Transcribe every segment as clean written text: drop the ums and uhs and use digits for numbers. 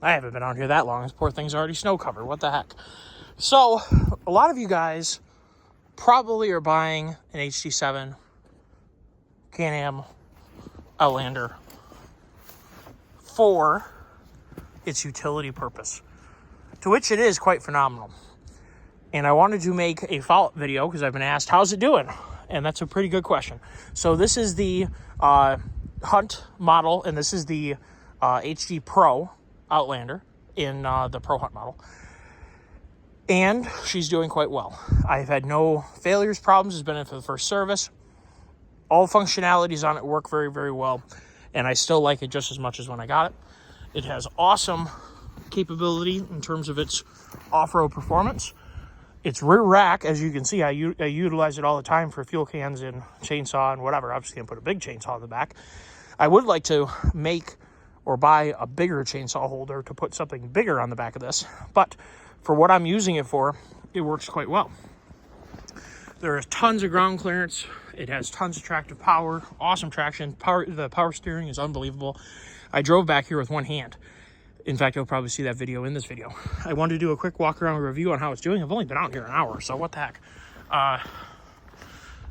I haven't been out here that long. This poor thing's already snow covered. What the heck? So, a lot of you guys probably are buying an HD7 Can-Am Outlander for its utility purpose, to which it is quite phenomenal. And I wanted to make a follow-up video because I've been asked, how's it doing? And that's a pretty good question. So this is the Hunt model, and this is the HD Pro Outlander in the Pro Hunt model. And she's doing quite well. I've had no failures, problems. It's been in for the first service. All functionalities on it work very, very well. And I still like it just as much as when I got it. It has awesome capability in terms of its off-road performance. Its rear rack, as you can see, I utilize it all the time for fuel cans and chainsaw and whatever. Obviously, can't put a big chainsaw in the back. I would like to make or buy a bigger chainsaw holder to put something bigger on the back of this. But for what I'm using it for, it works quite well. There is tons of ground clearance. It has tons of tractive power, awesome traction. The power steering is unbelievable. I drove back here with one hand. In fact, you'll probably see that video in this video. I wanted to do a quick walk around review on how it's doing. I've only been out here an hour, so what the heck.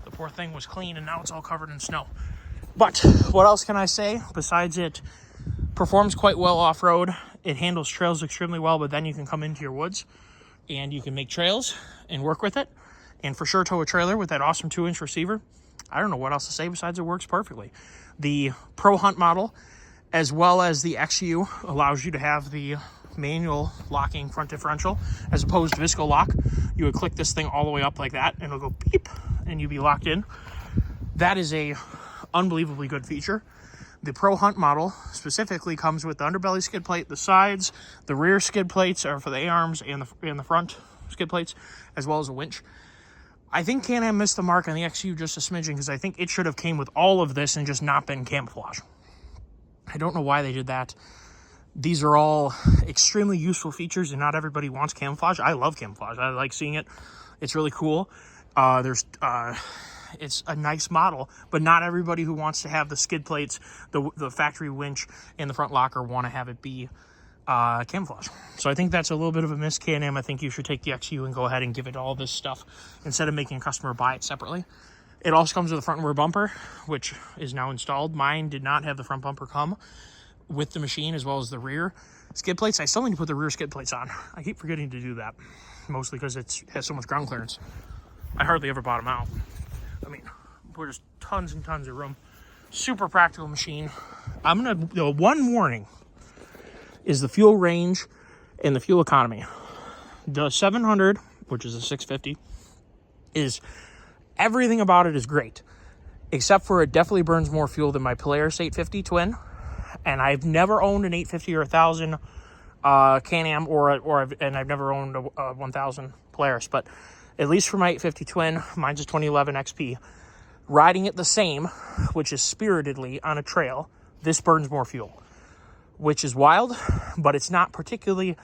The poor thing was clean, and now it's all covered in snow. But what else can I say? Besides it performs quite well off-road. It handles trails extremely well, but then you can come into your woods and you can make trails and work with it. And for sure tow a trailer with that awesome 2-inch receiver. I don't know what else to say besides it works perfectly. The Pro Hunt model, as well as the XU, allows you to have the manual locking front differential as opposed to Visco lock. You would click this thing all the way up like that and it'll go beep and you'd be locked in. That is a unbelievably good feature. The Pro Hunt model specifically comes with the underbelly skid plate, the sides, the rear skid plates are for the A-arms and the front skid plates, as well as a winch. I think Can-Am missed the mark on the XU just a smidgen because I think it should have came with all of this and just not been camouflage. I don't know why they did that. These are all extremely useful features, and not everybody wants camouflage. I love camouflage. I like seeing it. It's really cool. It's a nice model, but not everybody who wants to have the skid plates, the factory winch, and the front locker want to have it be camouflage. So I think that's a little bit of a miss, Can-Am. I think you should take the XU and go ahead and give it all this stuff instead of making a customer buy it separately. It also comes with a front and rear bumper, which is now installed. Mine did not have the front bumper come with the machine, as well as the rear skid plates. I still need to put the rear skid plates on. I keep forgetting to do that, mostly because it has so much ground clearance. I hardly ever bottom out. I mean, there's tons and tons of room. Super practical machine. The one warning is the fuel range and the fuel economy. The 700, which is a 650, is everything about it is great, except for it definitely burns more fuel than my Polaris 850 twin. And I've never owned an 850 or 1000 Can-Am, and I've never owned a 1000 Polaris. But at least for my 850 twin, mine's a 2011 XP. Riding it the same, which is spiritedly on a trail, this burns more fuel, which is wild, but it's not particularly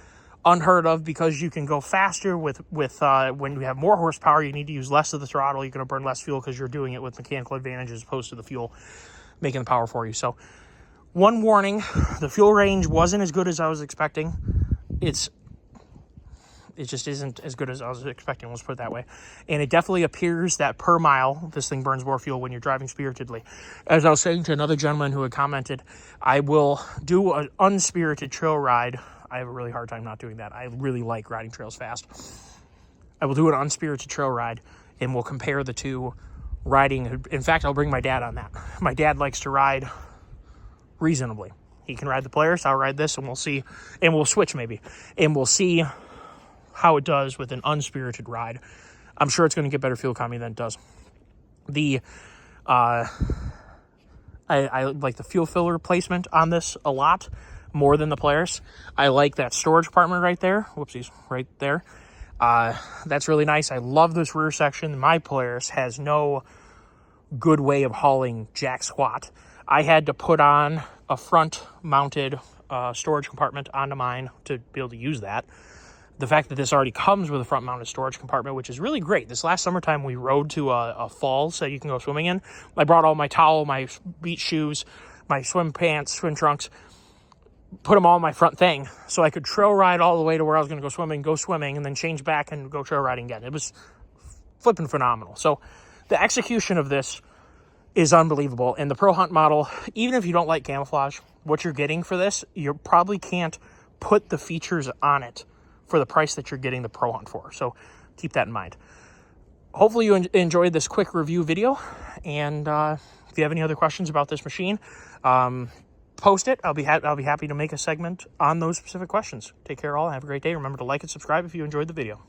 unheard of because you can go faster with when you have more horsepower. You need to use less of the throttle. You're going to burn less fuel because you're doing it with mechanical advantage as opposed to the fuel making the power for you. So one warning, the fuel range wasn't as good as I was expecting. It just isn't as good as I was expecting, let's put it that way. And it definitely appears that per mile, this thing burns more fuel when you're driving spiritedly. As I was saying to another gentleman who had commented, I will do an unspirited trail ride. I have a really hard time not doing that. I really like riding trails fast. I will do an unspirited trail ride, and we'll compare the two riding. In fact, I'll bring my dad on that. My dad likes to ride reasonably. He can ride the Polaris, I'll ride this, and we'll see. And we'll switch maybe. And we'll see how it does with an unspirited ride. I'm sure it's going to get better fuel economy than it does. I like the fuel filler placement on this a lot more than the Polaris. I like that storage compartment right there. Whoopsies, right there. That's really nice. I love this rear section. My Polaris has no good way of hauling jack squat. I had to put on a front mounted storage compartment onto mine to be able to use that. The fact that this already comes with a front mounted storage compartment, which is really great. This last summertime we rode to a falls that you can go swimming in. I brought all my towel, my beach shoes, my swim pants, swim trunks, put them all in my front thing so I could trail ride all the way to where I was going to go swimming, and then change back and go trail riding again. It was flipping phenomenal. So the execution of this is unbelievable. And the Pro Hunt model, even if you don't like camouflage, what you're getting for this, you probably can't put the features on it for the price that you're getting the Pro Hunt for. So keep that in mind. Hopefully you enjoyed this quick review video. And if you have any other questions about this machine, post it. I'll be happy to make a segment on those specific questions. Take care all. Have a great day. Remember to like and subscribe if you enjoyed the video.